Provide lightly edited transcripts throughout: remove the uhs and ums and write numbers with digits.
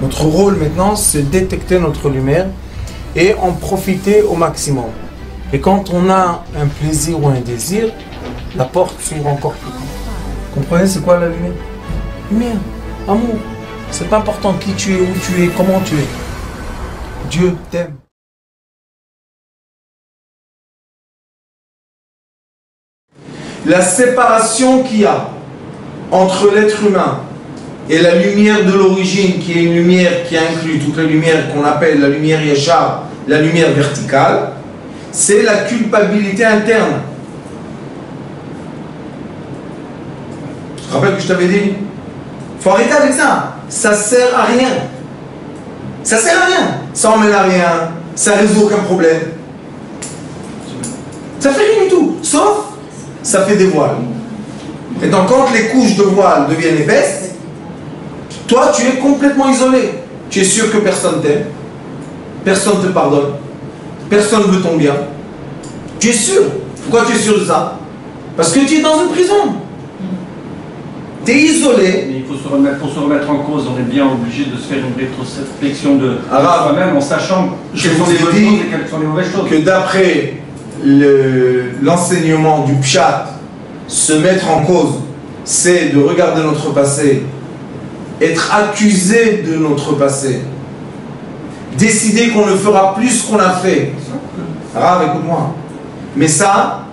Notre rôle maintenant, c'est détecter notre lumière et en profiter au maximum. Et quand on a un plaisir ou un désir, la porte s'ouvre encore plus. Comprenez, c'est quoi la lumière? Lumière, amour. C'est pas important qui tu es, où tu es, comment tu es. Dieu t'aime. La séparation qu'il y a entre l'être humain et la lumière de l'origine, qui est une lumière qui inclut toute la lumière qu'on appelle la lumière Yachar, la lumière verticale, c'est la culpabilité interne. Tu te rappelles que je t'avais dit? Il faut arrêter avec ça. Ça sert à rien. Ça sert à rien. Ça emmène à rien. Ça résout aucun problème. Ça fait rien du tout. Sauf, ça fait des voiles. Et donc quand les couches de voile deviennent épaisses, toi tu es complètement isolé. Tu es sûr que personne t'aime. Personne te pardonne. Personne ne veut ton bien. Tu es sûr. Pourquoi tu es sûr de ça? Parce que tu es dans une prison. Tu es isolé. Mais il faut pour se remettre en cause, on est bien obligé de se faire une rétrospection de soi-même en sachant quelles sont les bonnes choses et quelles sont les mauvaises choses. Que d'après l'enseignement du Pshat, se mettre en cause, c'est de regarder notre passé, être accusé de notre passé, décider qu'on ne fera plus ce qu'on a fait. Rav, écoute-moi. Mais ça,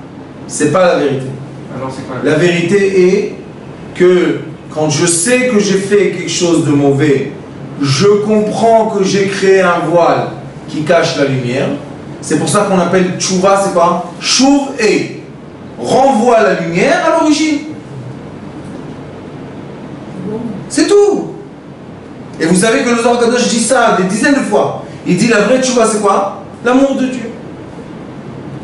c'est pas la vérité. Alors c'est quoi la vérité est que quand je sais que j'ai fait quelque chose de mauvais, je comprends que j'ai créé un voile qui cache la lumière. C'est pour ça qu'on appelle tchouva, c'est quoi? Chouv et renvoie la lumière à l'origine. C'est tout. Et vous savez que le Zohar Kadosh dit ça des dizaines de fois. Il dit la vraie tchouva, c'est quoi? L'amour de Dieu.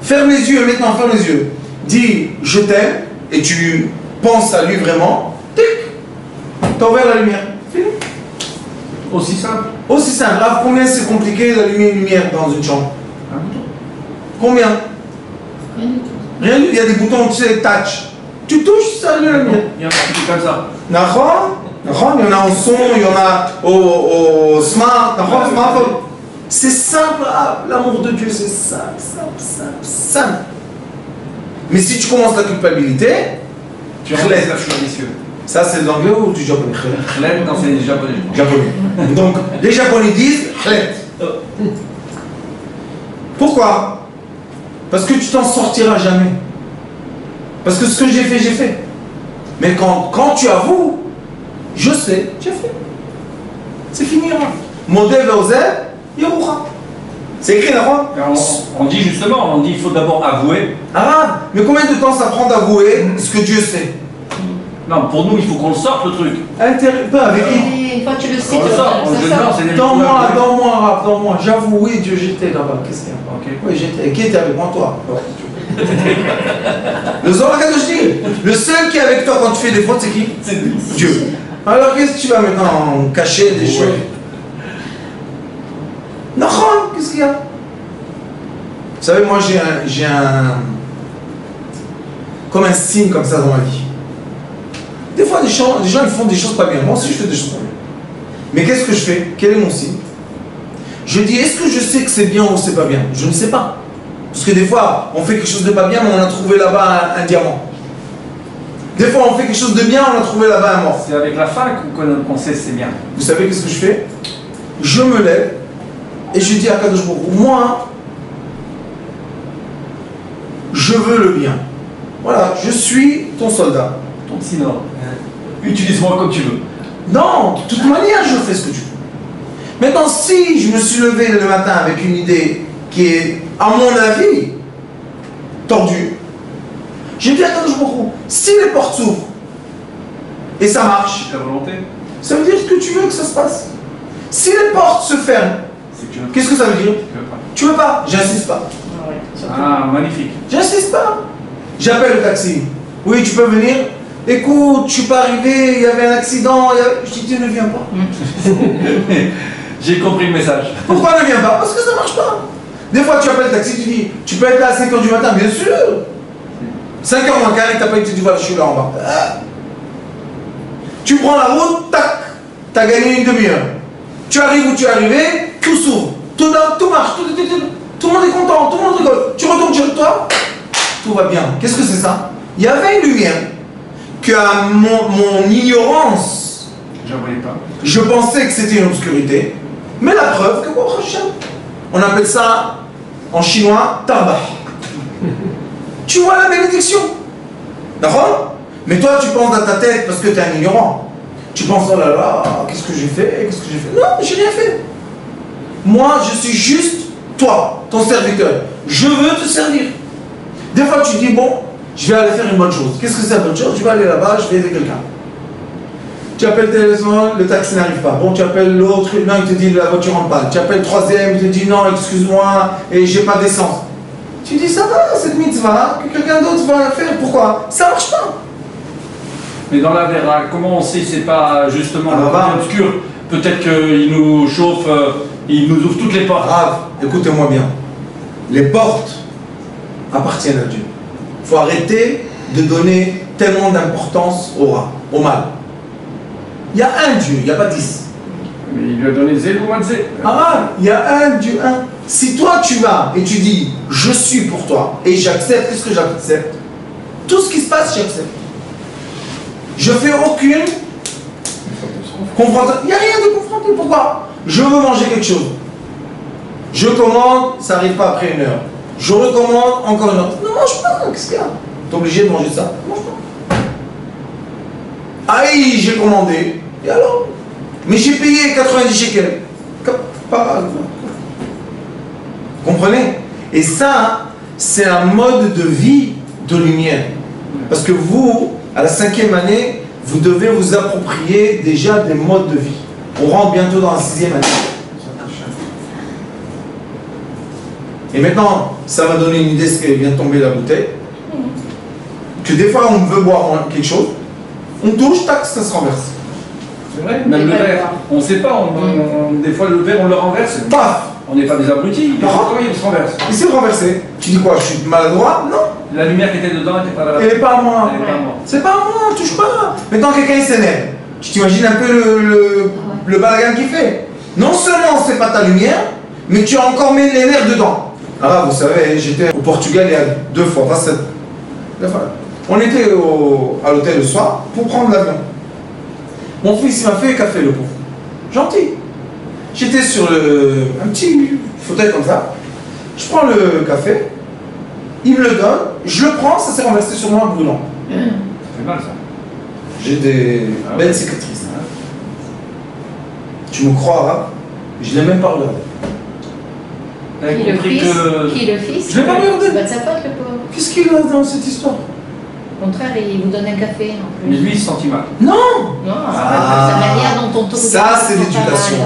Ferme les yeux, maintenant ferme les yeux. Dis je t'aime et tu penses à lui vraiment. Tic. T'as ouvert la lumière. Fini. Aussi simple. Aussi simple. Rav, combien c'est compliqué d'allumer une lumière dans une chambre? Un bouton. Combien? Rien du tout. Rien du tout. Il y a des boutons, tu sais, touch. Tu touches, ça allume la lumière. Il y en a qui comme ça. D'accord? Il y en a en son, il y en a au smart. D'accord? Smartphone. C'est simple, l'amour de Dieu, c'est simple, simple. Mais si tu commences la culpabilité, tu relèves la fleur des cieux. Ça, c'est l'anglais ou du japonais? Chleb, non, c'est les japonais. Japonais. Donc, les japonais disent chleb. Pourquoi? Parce que tu t'en sortiras jamais. Parce que ce que j'ai fait, j'ai fait. Mais quand tu avoues, je sais, j'ai fait. C'est fini. Modé ve'ozer, yeroucha. C'est écrit là-bas. On dit justement, il faut d'abord avouer. Ah, mais combien de temps ça prend d'avouer ce que Dieu sait? Non, pour nous, il faut qu'on le sorte le truc. Pas avec qui? Une fois que tu le sais, On le sort. Dans moi. J'avoue, oui, Dieu, j'étais là-bas. Qu'est-ce qu'il y a? Ok. Oui, j'étais. Qui était avec moi? Toi. Le Zohar Kadosh dit, le seul qui est avec toi quand tu fais des fautes, c'est qui? C'est Dieu. Alors qu'est-ce que tu vas maintenant cacher des choses? Non, qu'est-ce qu'il y a? Vous savez, moi j'ai un comme un signe comme ça dans ma vie. Des fois, les gens ils font des choses pas bien. Moi aussi, je fais des choses pas bien. Mais qu'est-ce que je fais? Quel est mon signe? Je dis, est-ce que je sais que c'est bien ou c'est pas bien? Je ne sais pas. Parce que des fois, on fait quelque chose de pas bien, mais on a trouvé là-bas un diamant. Des fois, on fait quelque chose de bien, on a trouvé là-bas un mort. C'est avec la fac qu'on sait c'est bien. Vous savez qu'est-ce que je fais? Je me lève et je dis à Kadosh Baruch Hu, moi, je veux le bien. Voilà, je suis ton soldat. Ton sinon, utilise-moi comme tu veux. Non, de toute manière, je fais ce que tu veux. Maintenant, si je me suis levé le matin avec une idée qui est, à mon avis, tordue, j'ai dit à Kadosh Baruch Hu, si les portes s'ouvrent et ça marche, Ta volonté, ça veut dire que tu veux que ça se passe. Si les portes se ferment, c'est que tu veux. qu'est-ce que ça veut dire? Tu veux pas. Tu veux pas? J'insiste pas. Ah, magnifique. J'insiste pas. J'appelle le taxi. Oui, tu peux venir? Écoute, je suis pas arrivé, il y avait un accident. Je dis, tu ne viens pas. J'ai compris le message. Pourquoi ne viens pas? Parce que ça marche pas. Des fois, tu appelles le taxi, tu dis, tu peux être là à 5h du matin, bien sûr. 5h moins quart et t'as pas été, tu dis, voilà, je suis là en bas. Tu prends la route, tac, t'as gagné une demi-heure. Tu arrives où tu es arrivé, tout s'ouvre, tout marche, tout le monde est content, tout le monde rigole. Tu retournes chez toi, tout va bien. Qu'est-ce que c'est ça? Il y avait une lumière que à mon ignorance, je pensais que c'était une obscurité, mais la preuve que bon, on appelle ça en chinois tarbah. Tu vois la bénédiction, d'accord? Mais toi tu penses dans ta tête parce que tu es un ignorant. Tu penses oh là là, qu'est-ce que j'ai fait? Qu'est-ce que j'ai fait? Non, j'ai rien fait. Moi je suis juste toi, ton serviteur. Je veux te servir. Des fois tu dis bon, je vais aller faire une bonne chose. Qu'est-ce que c'est la bonne chose? Tu vas aller là-bas, je vais aider quelqu'un. Tu appelles le téléphone, le taxi n'arrive pas. Bon, tu appelles l'autre, non, il te dit la voiture en panne. Tu appelles le troisième, il te dit non, excuse-moi, et j'ai pas d'essence. Tu dis ça va, cette mitzvah, que quelqu'un d'autre va la faire. Pourquoi? Ça marche pas. Mais dans la Vera, comment on sait que c'est pas justement le côté obscur? Peut-être qu'il nous chauffe, il nous ouvre toutes les portes. Grave, écoutez-moi bien. Les portes appartiennent à Dieu. Il faut arrêter de donner tellement d'importance au mal. Il y a un Dieu, il n'y a pas 10. Mais il lui a donné zéro matzé. Il y a un Dieu, un. Si toi tu vas et tu dis je suis pour toi et j'accepte, qu'est-ce que j'accepte? Tout ce qui se passe, j'accepte. Je fais aucune confrontation. Il n'y a rien de confronté. Pourquoi? Je veux manger quelque chose. Je commande, ça n'arrive pas après une heure. Je recommande encore une heure. Ne mange pas, qu'est-ce qu'il y a? Tu es obligé de manger ça. Ne mange pas. Aïe, j'ai commandé. Et alors? Mais j'ai payé 90 shekels. Comprenez? Et ça, c'est un mode de vie de lumière. Parce que vous, à la 5e année, vous devez vous approprier déjà des modes de vie. On rentre bientôt dans la 6e année. Et maintenant, ça m'a donné une idée, ce qu'elle vient de tomber la bouteille. Que des fois, on veut boire quelque chose, on touche, tac, ça se renverse. C'est vrai, même le verre. On ne sait pas, des fois le verre, on le renverse. Paf! On n'est pas des abrutis, comment il se renverse? Il s'est renversé. Tu dis quoi? Je suis maladroit? Non. La lumière qui était dedans n'était pas là. Elle n'est pas à moi. C'est pas à moi, touche pas. Maintenant, quelqu'un il s'énerve. Tu t'imagines un peu le balagan qu'il fait. Non seulement c'est pas ta lumière, mais tu as encore mis les nerfs dedans. Ah, vous savez, j'étais au Portugal il y a 2 fois, enfin 7. On était à l'hôtel le soir pour prendre l'avion. Mon fils il m'a fait un café, le pauvre. Gentil. J'étais sur un petit fauteuil comme ça. Je prends le café, il me le donne, je le prends, ça s'est renversé sur moi brûlant. Ça fait mal ça. J'ai des belles cicatrices. Tu me crois, hein? Je ne l'ai même pas regardé. Qui le fils? Je ne l'ai pas regardé. C'est pas de sa faute, le pauvre. Qu'est-ce qu'il a dans cette histoire? Au contraire, il vous donne un café en plus. Mais lui, il se sentit mal. Non! Non, c'est la manière dont on tourne. Ça, c'est l'éducation.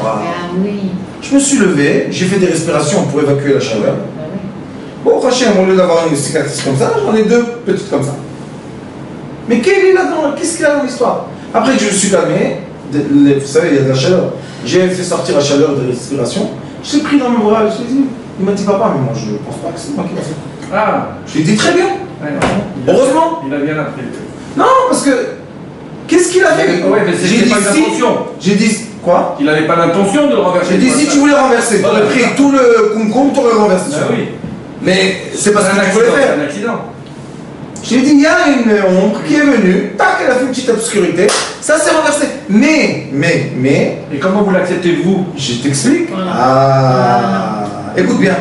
Oui. Je me suis levé, j'ai fait des respirations pour évacuer la chaleur. Bon, Hachem, au lieu d'avoir une cicatrice comme ça, j'en ai 2 petites comme ça. Mais qu'est-ce qu'il y a dans l'histoire? Après que je me suis calmé, vous savez, il y a de la chaleur. J'ai fait sortir la chaleur de respiration. Je l'ai pris dans mes bras, je lui ai dit, il m'a dit papa, mais moi je ne pense pas que c'est moi qui l'ai fait. Ah! Je lui ai dit très bien. Ouais, non, heureusement. Il a bien appris. Non, parce que qu'est-ce qu'il a fait? Ouais, mais c'était pas l'intention. J'ai dit quoi? Il n'avait pas l'intention de le renverser. J'ai dit si tu voulais renverser, tu aurais pris tout le concombre, tu aurais renversé. Ah oui. Mais c'est parce que tu voulais faire. C'est un accident. J'ai dit, il y a une ombre qui est venue, tac, elle a fait une petite obscurité, ça s'est renversé. Mais. Et comment vous l'acceptez-vous? Je t'explique. Voilà. Écoute bien.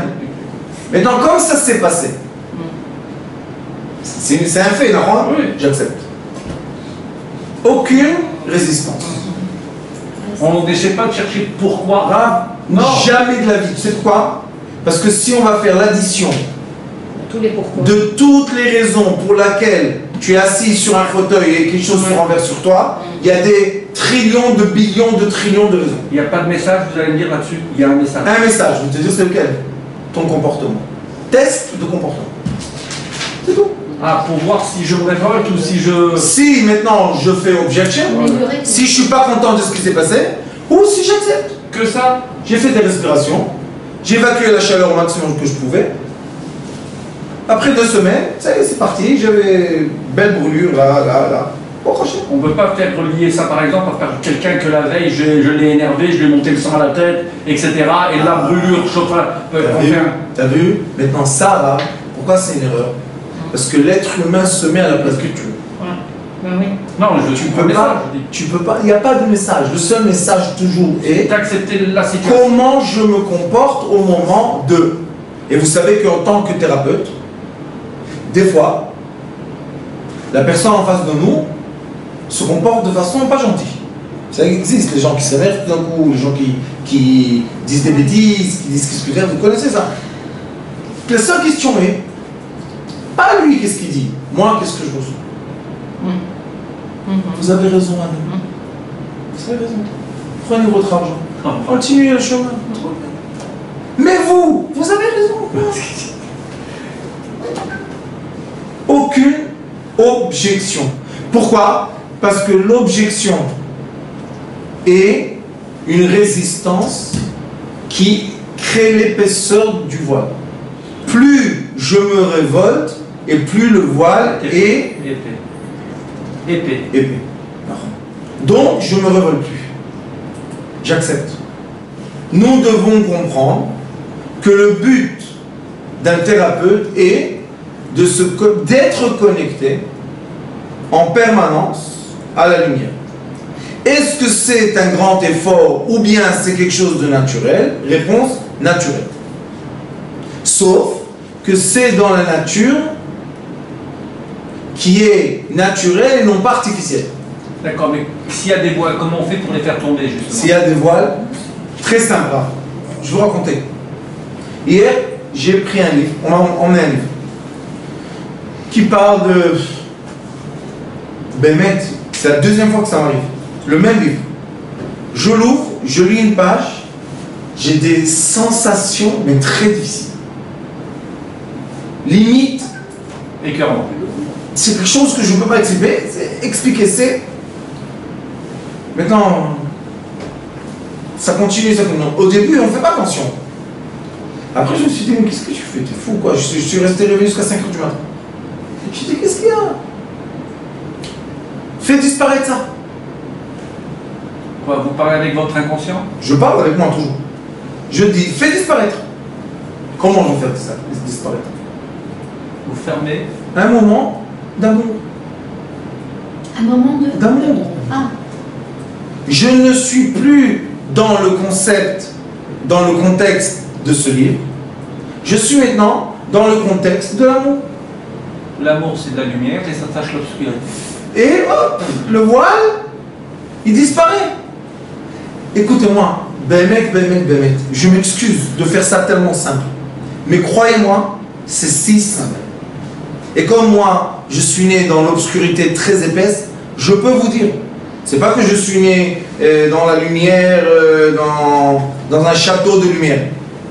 Maintenant, comme ça s'est passé, c'est un fait, non? Oui. J'accepte. Aucune résistance. On n'essaie pas de chercher pourquoi. Grave. Non. Jamais de la vie. Tu sais pourquoi? Parce que si on va faire l'addition De toutes les raisons pour lesquelles tu es assis sur un fauteuil et quelque chose se renverse sur toi, il y a des trillions de billions de trillions de raisons. Il n'y a pas de message, vous allez me dire là-dessus. Il y a un message. Un message, je vais te dire c'est lequel? Ton comportement. Test de comportement. C'est tout. Ah, pour voir si je me révolte ou si je... Si maintenant je fais objection, si je suis pas content de ce qui s'est passé, ou si j'accepte. Que ça? J'ai fait des respirations, j'ai évacué la chaleur au maximum que je pouvais. Après 2 semaines, ça y est, c'est parti, j'avais belle brûlure, là. Bon, crochet. On ne peut pas faire relier ça par exemple à faire quelqu'un que la veille je l'ai énervé, je lui ai monté le sang à la tête, etc. Et la brûlure, chauffage. T'as vu? Maintenant, ça, là, pourquoi c'est une erreur? Parce que l'être humain se met à la place du Dieu. Oui. Non, tu peux pas. Il n'y a pas de message. Le seul message toujours est d'accepter la situation. Comment je me comporte au moment de. Et vous savez qu'en tant que thérapeute, des fois, la personne en face de nous se comporte de façon pas gentille. Ça existe, les gens qui s'énervent tout d'un coup, les gens qui disent des bêtises, qui disent qu'est-ce que vous connaissez ça. La seule question est, pas lui qu'est-ce qu'il dit, moi qu'est-ce que je reçois. Vous avez raison, madame. Vous avez raison. Prenez votre argent. Continuez le chemin. Mais vous avez raison. Aucune objection. Pourquoi? Parce que l'objection est une résistance qui crée l'épaisseur du voile. Plus je me révolte, et plus le voile est épais. Donc, je ne me révolte plus. J'accepte. Nous devons comprendre que le but d'un thérapeute est d'être connecté en permanence à la lumière. Est-ce que c'est un grand effort ou bien c'est quelque chose de naturel? Réponse naturelle. Sauf que c'est dans la nature qui est naturelle et non pas artificielle. D'accord, mais s'il y a des voiles, comment on fait pour les faire tomber justement? S'il y a des voiles, très simple. Je vais vous raconter. Hier, j'ai pris un livre, on m'a emmené un livre, qui parle de Bémet. C'est la deuxième fois que ça m'arrive. Le même livre. Je l'ouvre, je lis une page, j'ai des sensations, mais très difficiles. Limite. Écœurement. C'est quelque chose que je ne peux pas expliquer. C'est. Maintenant, ça continue. Au début, on ne fait pas attention. Après, je me suis dit, mais qu'est-ce que tu fais? T'es fou, quoi. Je suis resté réveillé jusqu'à 5h du matin. Et je me suis dit, qu'est-ce qu'il y a? Fais disparaître ça. Quoi, vous parlez avec votre inconscient? Je parle avec moi toujours. Je dis, fais disparaître. Comment je vais faire ça, disparaître? Vous fermez. Un moment d'amour. Un moment d'amour. Ah. Je ne suis plus dans le concept, dans le contexte de ce livre. Je suis maintenant dans le contexte de l'amour. L'amour, c'est de la lumière et ça tâche l'obscurité. Et hop, le voile, il disparaît. Écoutez-moi, Bémet, je m'excuse de faire ça tellement simple. Mais croyez-moi, c'est si simple. Et comme moi, je suis né dans l'obscurité très épaisse, je peux vous dire, c'est pas que je suis né dans la lumière, dans un château de lumière.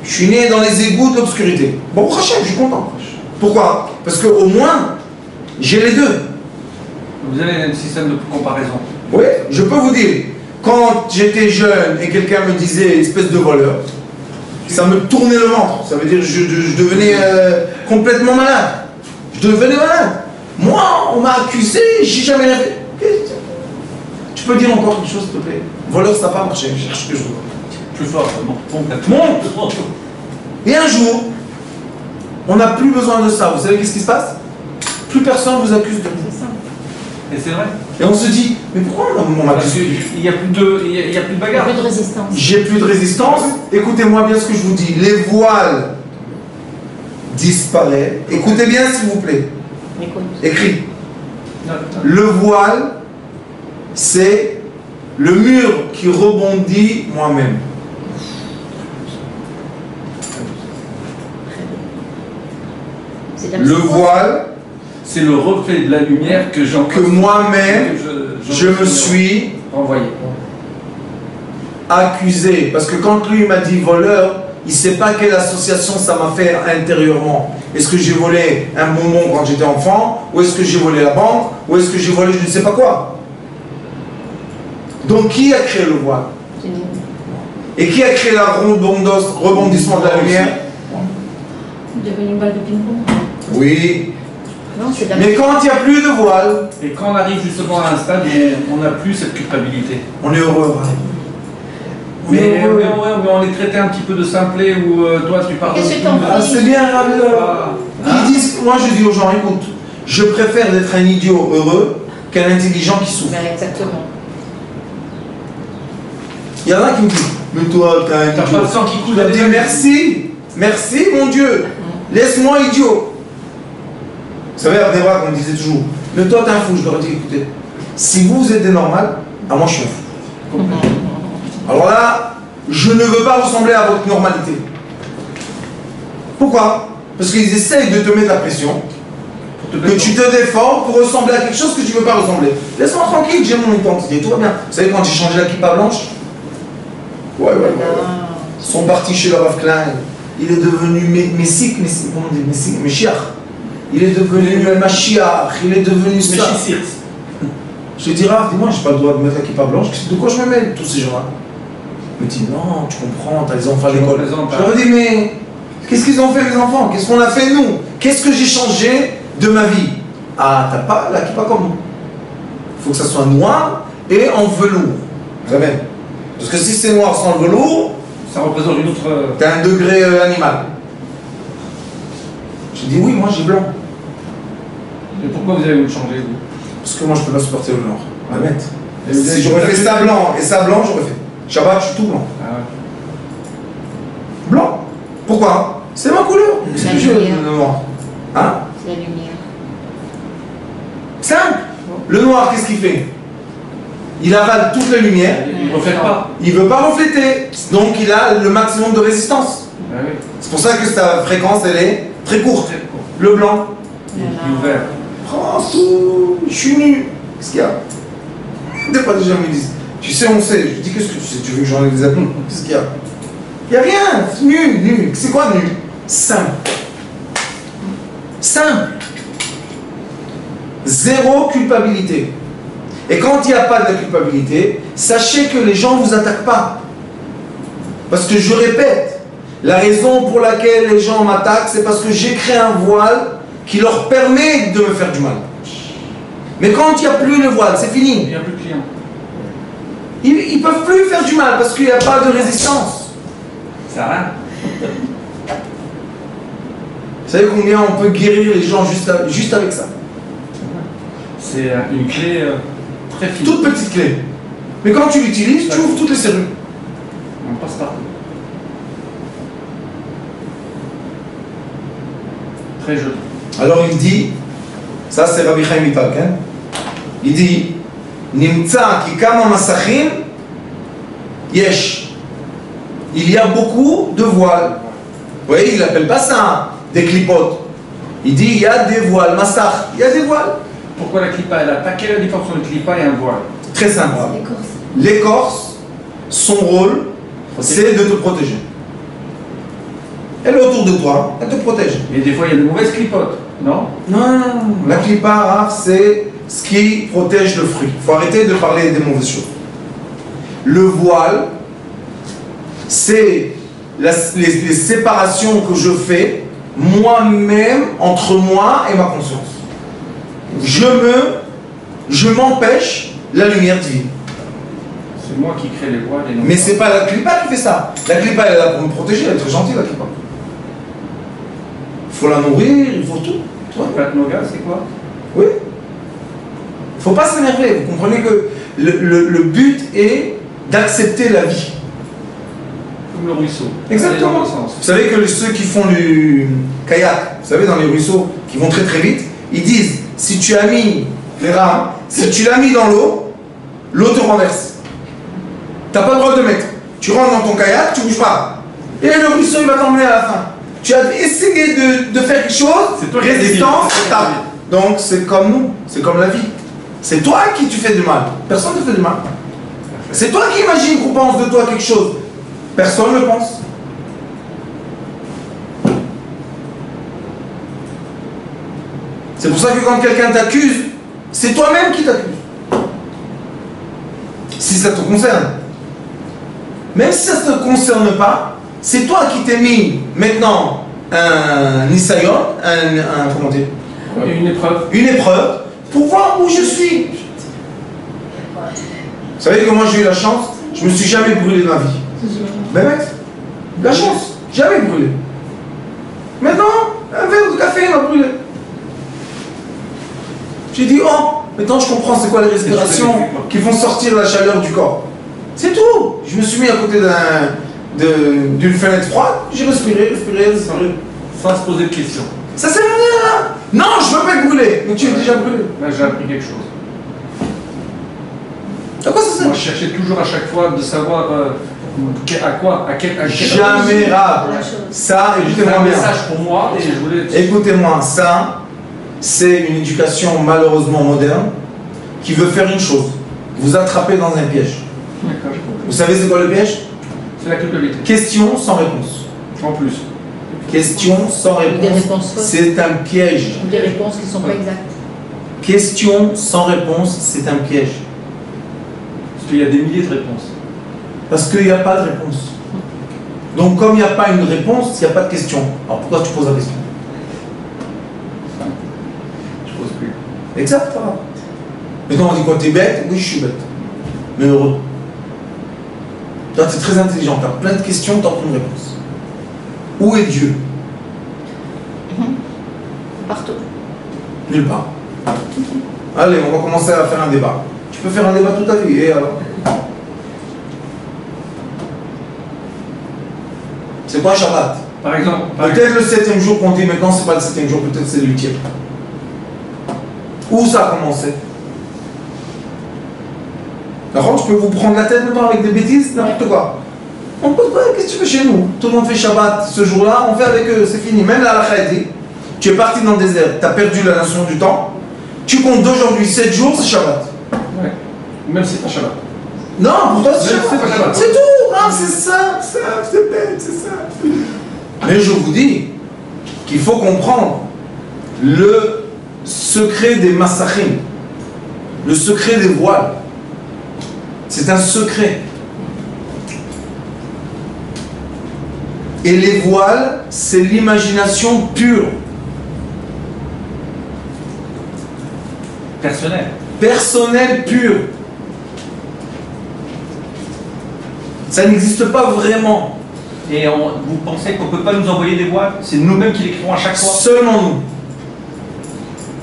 Je suis né dans les égouts de l'obscurité. Bon, Hachem, je suis content. Pourquoi? Parce qu'au moins, j'ai les deux. Vous avez un système de comparaison. Oui, je peux vous dire, quand j'étais jeune et quelqu'un me disait espèce de voleur, ça me tournait le ventre. Ça veut dire que je devenais complètement malade. Je devenais malade. Moi, on m'a accusé, j'ai jamais rien fait. Tu peux dire encore quelque chose, s'il te plaît? Voleur, ça n'a pas marché. Je cherche que je vois. Plus fort, monte. Et un jour, on n'a plus besoin de ça. Vous savez qu'est-ce qui se passe? Plus personne vous accuse de vous. Et c'est vrai. Et on se dit, mais pourquoi on m'accuse? Il n'y a plus de bagarre. Il n'y a plus de résistance. J'ai plus de résistance. Écoutez-moi bien ce que je vous dis. Les voiles disparaissent. Écoutez bien, s'il vous plaît. Écoute. Écrit. Le voile, c'est le mur qui rebondit moi-même. Le voile, c'est le reflet de la lumière que moi-même, je me suis envoyé. Accusé. Parce que quand lui m'a dit voleur, il ne sait pas quelle association ça m'a fait intérieurement. Est-ce que j'ai volé un bonbon quand j'étais enfant? Ou est-ce que j'ai volé la banque? Ou est-ce que j'ai volé je ne sais pas quoi? Donc qui a créé le voile? Et qui a créé le rebondissement de la lumière? Devenu une balle de ping-pong. Oui. Non, c'est mais quand il n'y a plus de voile, Et quand on arrive justement à un stade où on n'a plus cette culpabilité. On est heureux. Mais on est traité un petit peu de simplet où toi tu pardonnes. Qu'est-ce que t'en fais? Ah, c'est bien, ils disent, moi je dis aux gens, écoute, je préfère d'être un idiot heureux qu'un intelligent qui souffre. Ben, exactement. Il y en a qui me disent, mais toi, t'as un idiot. T'as pas le sang qui coule. Je dis merci, merci mon Dieu, laisse-moi idiot. Vous savez, à Abdelwak, on me disait toujours, mais toi t'es un fou. Je leur ai dit, écoutez, si vous êtes des normales, moi je suis un fou. Alors là, je ne veux pas ressembler à votre normalité. Pourquoi? Parce qu'ils essayent de te mettre la pression, que tu te défends pour ressembler à quelque chose que tu ne veux pas ressembler. Laisse-moi tranquille, j'ai mon identité, tout va bien. Vous savez, quand j'ai changé la kippa blanche, ouais. Ils sont partis chez le Rav Klein. Il est devenu Messique, comment on dit, Messique, Meshiach. Il est devenu Mashiach, il est devenu ça. Je lui dis, Rav, dis-moi, j'ai pas le droit de mettre la kippa blanche, de quoi je me mêle, tous ces gens-là? Il me dit, non, tu comprends, t'as les enfants à l'école. Je leur dis, mais qu'est-ce qu'ils ont fait les enfants? Qu'est-ce qu'on a fait nous? Qu'est-ce que j'ai changé de ma vie? Ah, t'as pas la kippa comme nous. Il faut que ça soit noir et en velours. Très bien. Parce que si c'est noir sans le velours, ça représente une autre... t'as un degré animal. J'ai dit, oui, moi j'ai blanc. Et pourquoi vous allez vous changer, vous? Parce que moi je peux pas supporter le noir. Si j'aurais fait ça blanc et ça blanc, j'aurais fait. Shabbat, je suis tout blanc. Ah ouais. Blanc. Pourquoi? C'est ma couleur. C'est la lumière. Le noir. Hein? C'est la lumière. Simple. Le noir, qu'est-ce qu'il fait? Il avale toute la lumière. Il ne reflète pas. Il ne veut pas refléter. Donc il a le maximum de résistance. Ah oui. C'est pour ça que sa fréquence, elle est très courte. Très court. Le blanc. Il est ouvert. Oh, je suis nu. Qu'est-ce qu'il y a? Des fois, les gens me disent, tu sais, on sait. Je dis, qu'est-ce que tu sais? Tu veux que j'en ai des habits? Qu'est-ce qu'il y a? Il n'y a rien. Nu. C'est quoi nu? Simple. Simple. Zéro culpabilité. Et quand il n'y a pas de culpabilité, sachez que les gens ne vous attaquent pas. Parce que je répète, la raison pour laquelle les gens m'attaquent, c'est parce que j'ai créé un voile qui leur permet de me faire du mal. Mais quand il n'y a plus le voile, c'est fini. Il n'y a plus de clients. Ils ne peuvent plus faire du mal parce qu'il n'y a pas de résistance. Ça sert à rien. Vous savez combien on peut guérir les gens juste avec ça? C'est une clé très fine. Toute petite clé. Mais quand tu l'utilises, tu ouvres toutes les serrures. On passe partout. Très joli. Alors il dit, ça c'est Rabbi Chaim Vital, hein? Il dit, Nimtza ki kama masachim yesh. Il y a beaucoup de voiles. Vous voyez, il n'appelle pas ça des clipotes. Il dit, il y a des voiles, massach, il y a des voiles. Pourquoi la clipa elle a pas? Quelle est la différence entre une clipa et un voile? Très simple. L'écorce, son rôle, c'est de te protéger. Elle est autour de toi, elle te protège. Mais des fois il y a de mauvaises clipotes, non? Non. La clipa, c'est ce qui protège le fruit. Il faut arrêter de parler des mauvaises choses. Le voile, c'est les séparations que je fais moi-même entre moi et ma conscience. Je m'empêche la lumière divine. C'est moi qui crée les voiles et non. Mais c'est pas la clipa qui fait ça. La clipa elle est là pour me protéger, elle est très gentille la clipa. Il faut la nourrir, il faut tout. Patnoga, c'est quoi? Oui. Il ne faut pas s'énerver. Vous comprenez que le but est d'accepter la vie. Comme le ruisseau. Exactement. Vous savez que ceux qui font du kayak, vous savez, dans les ruisseaux qui vont très très vite, ils disent, si tu as mis les rames, si tu l'as mis dans l'eau, l'eau te renverse. Tu n'as pas le droit de mettre. Tu rentres dans ton kayak, tu ne bouges pas. Et le ruisseau, il va t'emmener à la fin. Tu as essayé de faire quelque chose, résistance, stable. Donc c'est comme nous, c'est comme la vie. C'est toi qui tu fais du mal. Personne ne te fait du mal. C'est toi qui imagines qu'on pense de toi quelque chose. Personne ne le pense. C'est pour ça que quand quelqu'un t'accuse, c'est toi-même qui t'accuse. Si ça te concerne. Même si ça ne te concerne pas, c'est toi qui t'es mis maintenant un nisayon, comment dire, une épreuve. Une épreuve pour voir où je suis. Vous savez que moi j'ai eu la chance, je me suis jamais brûlé de ma vie. Ben mec, la chance, jamais brûlé. Maintenant, un verre de café m'a brûlé. J'ai dit, oh, maintenant je comprends c'est quoi les respirations qui font sortir la chaleur du corps. C'est tout. Je me suis mis à côté d'une fenêtre froide, j'ai respiré. Sans se poser de questions. Ça sert à rien. Non, je veux pas être brûlé. Mais tu es déjà brûlé. Là, j'ai appris quelque chose. À quoi ça sert? Moi, je cherchais toujours à chaque fois de savoir à quel jamais rare. Ça, écoutez-moi un bien. message pour moi et je voulais... Écoutez-moi, ça, c'est une éducation malheureusement moderne qui veut faire une chose. Vous attraper dans un piège. D'accord, j'ai compris. Vous savez c'est quoi le piège? C'est la culpabilité. Question sans réponse. En plus. Question sans réponse. C'est un piège. Des réponses qui ne sont pas exactes. Question sans réponse, c'est un piège. Parce qu'il y a des milliers de réponses. Parce qu'il n'y a pas de réponse. Donc comme il n'y a pas une réponse, il n'y a pas de question. Alors pourquoi tu poses la question? Je pose plus. Exact. Maintenant on dit quoi? T'es bête? Oui, je suis bête. Mais heureux. Toi, tu es très intelligent. Tu as plein de questions, tu as aucune réponse. Où est Dieu? Partout. Nulle part. Allez, on va commencer à faire un débat. Tu peux faire un débat toute ta vie. Et alors? C'est quoi Shabbat? Par exemple. Peut-être le 7e jour qu'on dit maintenant, c'est pas le 7e jour, peut-être c'est le 8e. Où ça a commencé? D'accord, je peux vous prendre la tête maintenant avec des bêtises, n'importe quoi. On pose pas, qu'est-ce que tu fais chez nous? Tout le monde fait Shabbat ce jour-là, on fait avec eux, c'est fini. Même la halakha dit, tu es parti dans le désert, tu as perdu la notion du temps, tu comptes d'aujourd'hui 7 jours, c'est Shabbat. Ouais. Même si c'est pas Shabbat. Non, pour toi c'est Shabbat. C'est tout, ah, c'est ça, c'est bête, c'est ça. Mais je vous dis qu'il faut comprendre le secret des massachim, le secret des voiles. C'est un secret. Et les voiles, c'est l'imagination pure. Personnel. Personnel pur. Ça n'existe pas vraiment. Et vous pensez qu'on ne peut pas nous envoyer des voiles? C'est nous-mêmes qui l'écrivons à chaque fois? Seulement nous.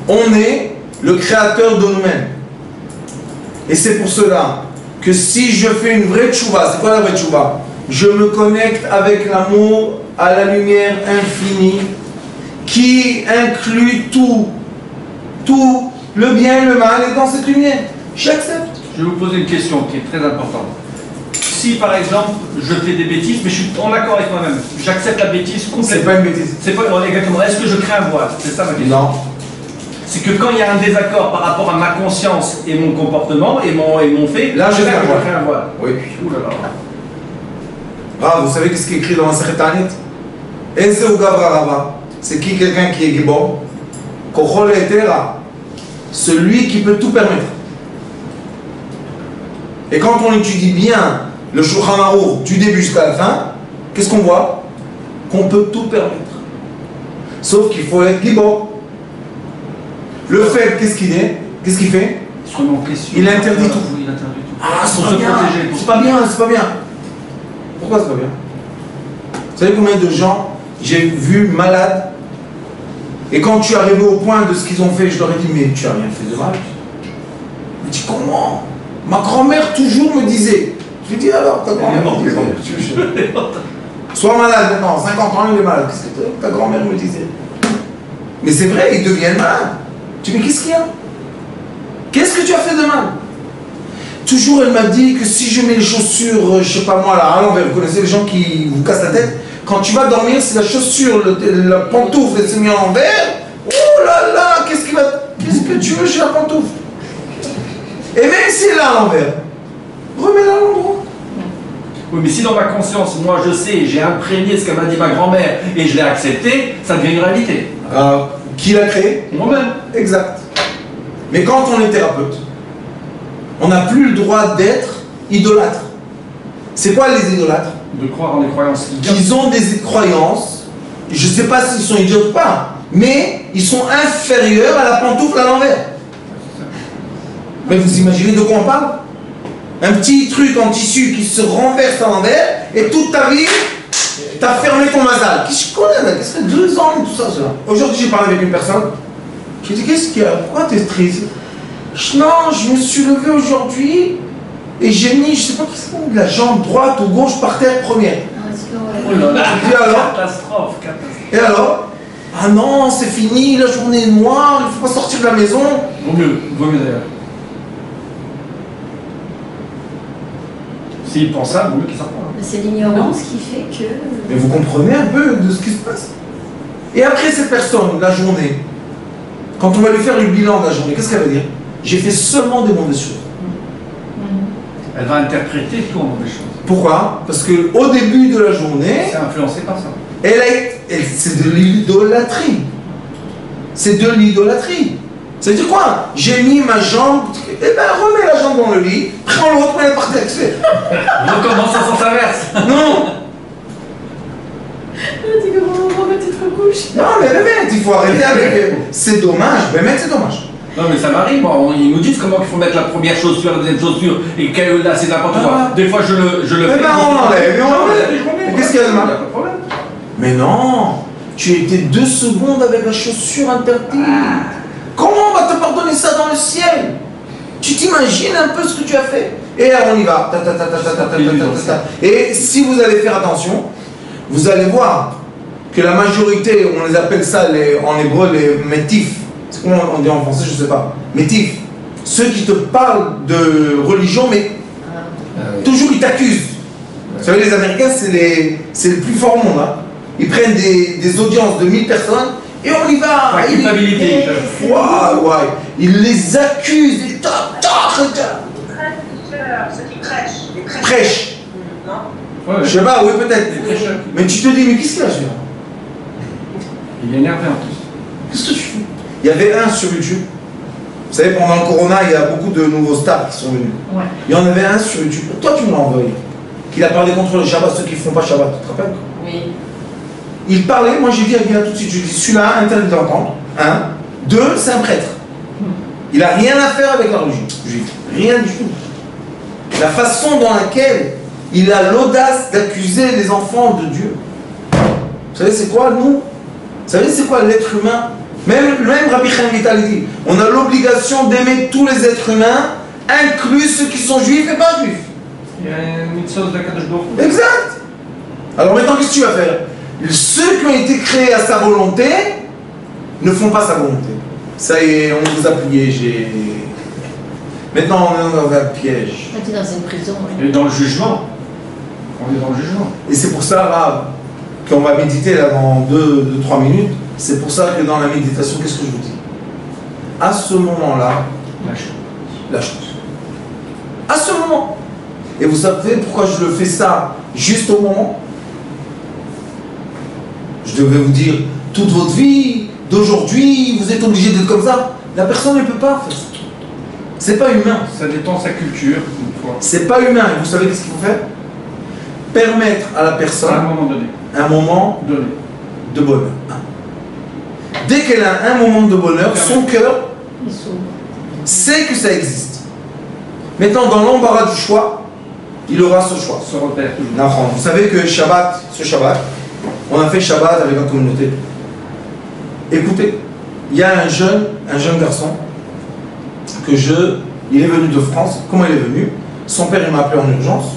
On est le créateur de nous-mêmes. Et c'est pour cela que si je fais une vraie tchouva, c'est quoi la vraie tchouva? Je me connecte avec l'amour à la lumière infinie qui inclut tout. Tout, le bien et le mal est dans cette lumière. J'accepte. Je vais vous poser une question qui est très importante. Si par exemple je fais des bêtises, mais je suis en accord avec moi-même, j'accepte la bêtise complètement. C'est pas une bêtise. C'est pas exactement. Est-ce que je crée un voile? C'est ça ma question. Non. C'est que quand il y a un désaccord par rapport à ma conscience et mon comportement et mon fait, là je crée un voile. Oui. Ouh là là. Ah, vous savez qu'est-ce qui est écrit dans la Masechet Ta'anit? Eze ou Gavra Rava. C'est qui quelqu'un qui est Gibor? Kochol Etera. Celui qui peut tout permettre. Et quand on étudie bien le Shulchan Aruch du début jusqu'à la fin, qu'est-ce qu'on voit? Qu'on peut tout permettre. Sauf qu'il faut être Gibor. Le fait, qu'est-ce qu'il est? Qu'est-ce qu'il fait? Il interdit tout. Il interdit tout. Ah, c'est pour pas se bien. protéger. C'est pas bien, c'est pas bien. Pourquoi c'est pas bien? Vous savez combien de gens j'ai vu malades et quand tu es arrivé au point de ce qu'ils ont fait, je leur ai dit mais tu n'as rien fait de mal. Je me dis comment? Ma grand-mère toujours me disait. Je lui dis alors ta grand-mère me disait. Sois malade maintenant, 50 ans il est malade. Qu'est-ce que ta grand-mère me disait? Mais c'est vrai, ils deviennent malades. Tu dis mais qu'est-ce qu'il y a? Qu'est-ce que tu as fait de mal? Toujours elle m'a dit que si je mets les chaussures, je sais pas moi, là, à l'envers, vous connaissez les gens qui vous cassent la tête, quand tu vas dormir, si la chaussure, la pantoufle, elle s'est mise à l'envers, oh là là, qu'est-ce que tu veux chez la pantoufle? Et même si elle est à l'envers, remets-la à l'endroit. Oui, mais si dans ma conscience, moi je sais, j'ai imprégné ce que m'a dit ma grand-mère et je l'ai accepté, ça devient une réalité. Qui l'a créé? Moi-même. Exact. Mais quand on est thérapeute, on n'a plus le droit d'être idolâtre. C'est quoi les idolâtres? De croire en des croyances. Ils ont des croyances, je ne sais pas s'ils sont idiots ou pas, mais ils sont inférieurs à la pantoufle à l'envers. Mais vous imaginez de quoi on parle? Un petit truc en tissu qui se renverse à l'envers et toute ta vie, t'as fermé ton mazal. Qui je connais là? Qu'est-ce que 2 ans, tout ça, cela. Aujourd'hui, j'ai parlé avec une personne. J'ai dit, qu'est-ce qu'il y a? Pourquoi t'es triste? Non, je me suis levé aujourd'hui et j'ai mis, je sais pas qu'est-ce que la jambe droite ou gauche par terre première. Oh là là. Et alors? Catastrophe. Et alors? Ah non, c'est fini, la journée est noire, il faut pas sortir de la maison. Vaut mieux d'ailleurs. S'il pense ça, vaut mieux qu'il s'en parle. C'est l'ignorance qui fait que... Mais vous comprenez un peu de ce qui se passe. Et après cette personne, la journée, quand on va lui faire le bilan de la journée, qu'est-ce qu'elle va dire? J'ai fait seulement des mauvaises choses. Elle va interpréter tout en mauvaises choses. Pourquoi? Parce qu'au début de la journée, C'est influencé par ça. c'est de l'idolâtrie. C'est de l'idolâtrie. Ça veut dire quoi? J'ai mis ma jambe, eh ben remets la jambe dans le lit, prends l'autre, mets-la par terre. Recommence à sens inverse. Non! Non, mais Bémet, il faut arrêter avec. C'est dommage, Bémet, c'est dommage. Non mais ça m'arrive, moi. Ils nous disent comment il faut mettre la première chaussure, la deuxième chaussure, et que là c'est n'importe quoi. Des fois je le Eh fais. ben on l'enlève, et on l'enlève. Mais Qu'est-ce qu'il y a de mal? Pas de problème. Mais non! Tu étais 2 secondes avec la chaussure interdite. Comment on va te pardonner ça dans le ciel? Tu t'imagines un peu ce que tu as fait? Et là on y va. Ta, ta, ta, ta, ta, ta, ta, ta, ta. Et si vous allez faire attention, vous allez voir que la majorité, on les appelle ça en hébreu les métifs. C'est comment on dit en français, je ne sais pas. Métifs. Ceux qui te parlent de religion, mais toujours ils t'accusent. Vous savez, les Américains, c'est le plus fort au monde. Hein. Ils prennent des audiences de 1000 personnes et on y va. La culpabilité. Ils les accusent. Ils Ceux qui prêchent. Les prêchent. Non? Je sais pas, oui, peut-être. Mais tu te dis, mais qu'est-ce qu'il y a, celui-là? Il est énervé en plus. Qu'est-ce que tu fais? Il y avait un sur YouTube. Vous savez, pendant le corona, il y a beaucoup de nouveaux stars qui sont venus. Ouais. Il y en avait un sur YouTube. Toi, tu me l'as envoyé. Qu'il a parlé contre le Shabbat, ceux qui ne font pas Shabbat. Tu te rappelles? Oui. Il parlait, moi j'ai dit à Guilla tout de suite, je dis celui-là, interdit d'entendre. 1. 2, c'est un prêtre. Il n'a rien à faire avec la religion juive. Rien du tout. La façon dans laquelle il a l'audace d'accuser les enfants de Dieu. Vous savez, c'est quoi, nous? Vous savez, c'est quoi l'être humain? Même Rabbi Chaim Vital dit, on a l'obligation d'aimer tous les êtres humains, inclus ceux qui sont juifs et pas juifs. Il y a une mitzvah de Kadosh Baruch Hu. Exact. Alors maintenant, qu'est-ce que tu vas faire? Ceux qui ont été créés à sa volonté ne font pas sa volonté. Ça y est, on vous a piégé. Maintenant, on est dans un piège. On était dans une prison. Et dans le jugement. On est dans le jugement. Et c'est pour ça, Rav, qu'on va méditer là dans 2-3 minutes. C'est pour ça que dans la méditation, qu'est-ce que je vous dis? À ce moment-là, la chose. À ce moment. Et vous savez pourquoi je le fais ça juste au moment? Je devais vous dire, toute votre vie, d'aujourd'hui, vous êtes obligé d'être comme ça. La personne ne peut pas faire ça. C'est pas humain. Ça détend sa culture, une fois. C'est pas humain. Et vous savez qu'est-ce qu'il faut faire? Permettre à la personne, À un moment donné. un moment Donné. de bonheur. Dès qu'elle a un moment de bonheur, son cœur Ils s'ouvrent. sait que ça existe. Maintenant, dans l'embarras du choix, il aura ce choix. Se repère toujours. Nahon. Vous savez que Shabbat, ce Shabbat, on a fait Shabbat avec la communauté. Écoutez, il y a un jeune garçon il est venu de France. Comment il est venu? Son père, il m'a appelé en urgence.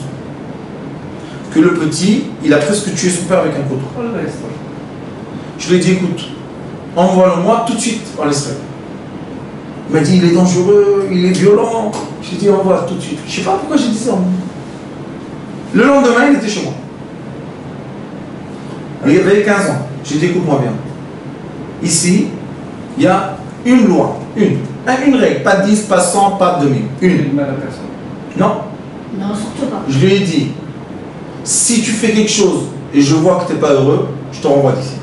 Que le petit, il a presque tué son père avec un couteau. Oh, le reste. Je lui ai dit, écoute, envoie-le-moi tout de suite en Israël. Il m'a dit, il est dangereux, il est violent. J'ai dit, envoie tout de suite. Je ne sais pas pourquoi j'ai dit ça. Le lendemain, il était chez moi. Il avait 15 ans. J'ai dit, écoute-moi bien. Ici, il y a une loi, une règle, pas 10, pas 100, pas 2000. Une. Mal à personne. Non. Non, surtout pas. Je lui ai dit, si tu fais quelque chose et je vois que tu n'es pas heureux, je te renvoie d'ici.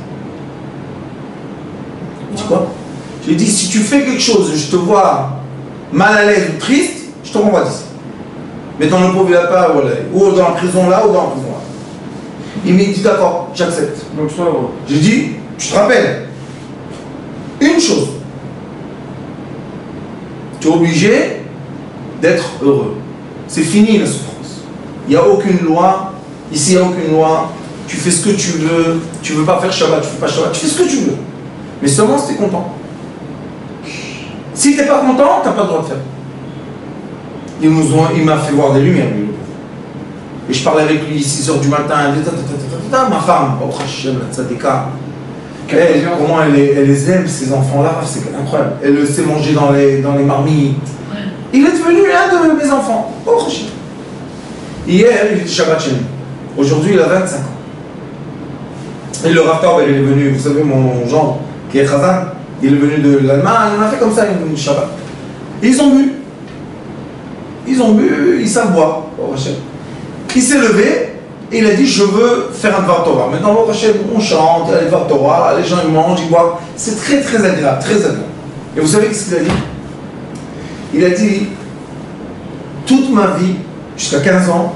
Tu dis quoi? Je lui ai dit, si tu fais quelque chose et je te vois mal à l'aise ou triste, je te renvoie d'ici. Mais dans le pauvre, il n'a pas, voilà, ou dans la prison là, ou dans la prison là. Il m'a dit, d'accord, j'accepte. Donc, sois heureux. J'ai dit, je te rappelle, une chose. Tu es obligé d'être heureux. C'est fini la souffrance. Il n'y a aucune loi. Ici, il n'y a aucune loi. Tu fais ce que tu veux. Tu ne veux pas faire Shabbat, tu ne fais pas Shabbat. Tu fais ce que tu veux. Mais seulement si tu es content. Si tu n'es pas content, tu n'as pas le droit de faire. Il m'a fait voir des lumières, lui. Et je parlais avec lui 6h du matin. Ma femme, oh Hachem, la tzadika. Comment elle les aime, ces enfants-là, c'est incroyable. Elle sait manger dans les marmilles. Il est devenu un de mes enfants. Oh Hachem. Hier, il était Shabbat chez nous. Aujourd'hui, il a 25 ans. Et le Rav, il est venu, vous savez, mon gendre, qui est Khazan, il est venu de l'Allemagne, on a fait comme ça une Shabbat. Et ils ont bu. Ils savent boire. Oh Hachem. Il s'est levé et il a dit je veux faire un Dvar Torah. Maintenant, on chante, il y a les Dvar Torah, les gens ils mangent, ils boivent. C'est très très agréable, très agréable. Et vous savez ce qu'il a dit? Il a dit toute ma vie, jusqu'à 15 ans,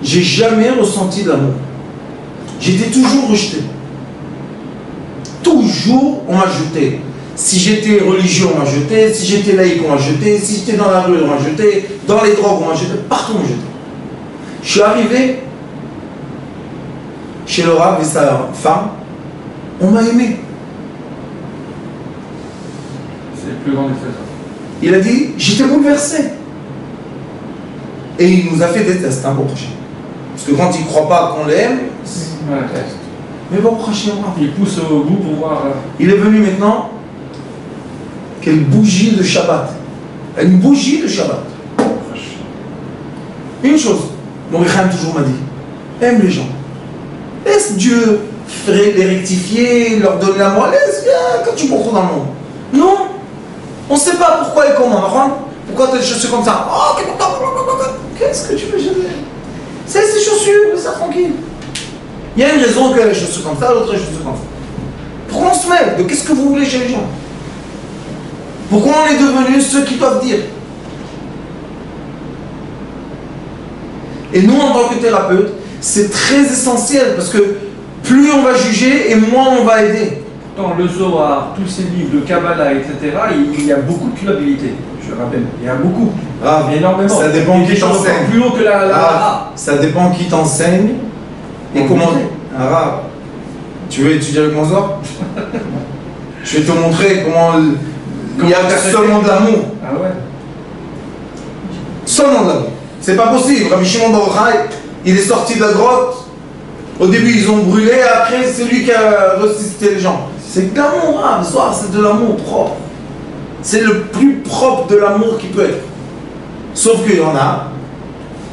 j'ai jamais ressenti de l'amour. J'étais toujours rejeté. Toujours on m'a jeté. Si j'étais religieux, on m'a jeté. Si j'étais laïque, on m'a jeté. Si j'étais dans la rue, on m'a jeté. Dans les drogues, on m'a jeté. Partout, on m'a jeté. Je suis arrivé chez le Rav et sa femme, on m'a aimé. C'est le plus grand effet, ça. Il a dit, j'étais bouleversé. Et il nous a fait des tests, pour prochain. Parce que quand il ne croit pas qu'on l'aime, ouais, test. Mais bon, prochain, il pousse au bout pour voir. Il est venu maintenant, quelle bougie de Shabbat. Une bougie de Shabbat. Une chose. Mon Richam toujours m'a dit, aime les gens. Laisse Dieu les rectifier, leur donner la morale. Laisse bien quand tu poursuis dans le monde. Non, on ne sait pas pourquoi et comment. Pourquoi tu as des chaussures comme ça? Oh, qu'est-ce que tu veux changer? C'est ses chaussures, laisse ça tranquille. Il y a une raison qu'elle a les chaussures comme ça, l'autre a les chaussures comme ça. Pourquoi on se mêle de qu'est-ce que vous voulez chez les gens? Pourquoi on est devenus ceux qui doivent dire? Et nous, en tant que thérapeute, c'est très essentiel parce que plus on va juger et moins on va aider. Dans le Zohar, tous ces livres de Kabbalah, etc., il y a beaucoup de culpabilité, je rappelle. Il y a beaucoup. Grave. Énormément. Ça dépend qui t'enseigne. Plus haut que la... Ça dépend qui t'enseigne et comment. Arabe. Tu veux étudier avec mon Zohar? Je vais te montrer comment il y a seulement de l'amour. Ah ouais. Seulement de l'amour. C'est pas possible. Rabbi Shimon Bar Yochai, il est sorti de la grotte. Au début, ils ont brûlé. Après, c'est lui qui a ressuscité les gens. C'est de l'amour, hein. Le soir, c'est de l'amour propre. C'est le plus propre de l'amour qui peut être. Sauf qu'il y en a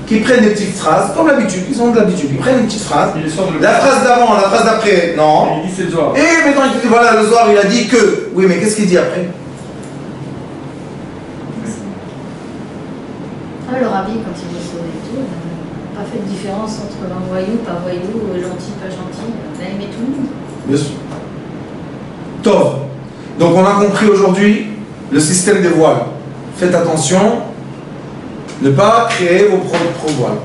qui prennent des petites phrases, comme l'habitude. Ils ont de l'habitude. Ils prennent une petite phrase. La phrase d'avant, la phrase d'après, non. Il dit c'est le Zohar. Et maintenant, il te dit voilà, le Zohar, il a dit que. Oui, mais qu'est-ce qu'il dit après? Le rabbi, quand il est sauvé et tout, n'a pas fait de différence entre un voyou, pas voyou, gentil, pas gentil. Il a aimé tout le monde. Bien sûr. Tov. Donc on a compris aujourd'hui le système des voiles. Faites attention, ne pas créer vos propres voiles.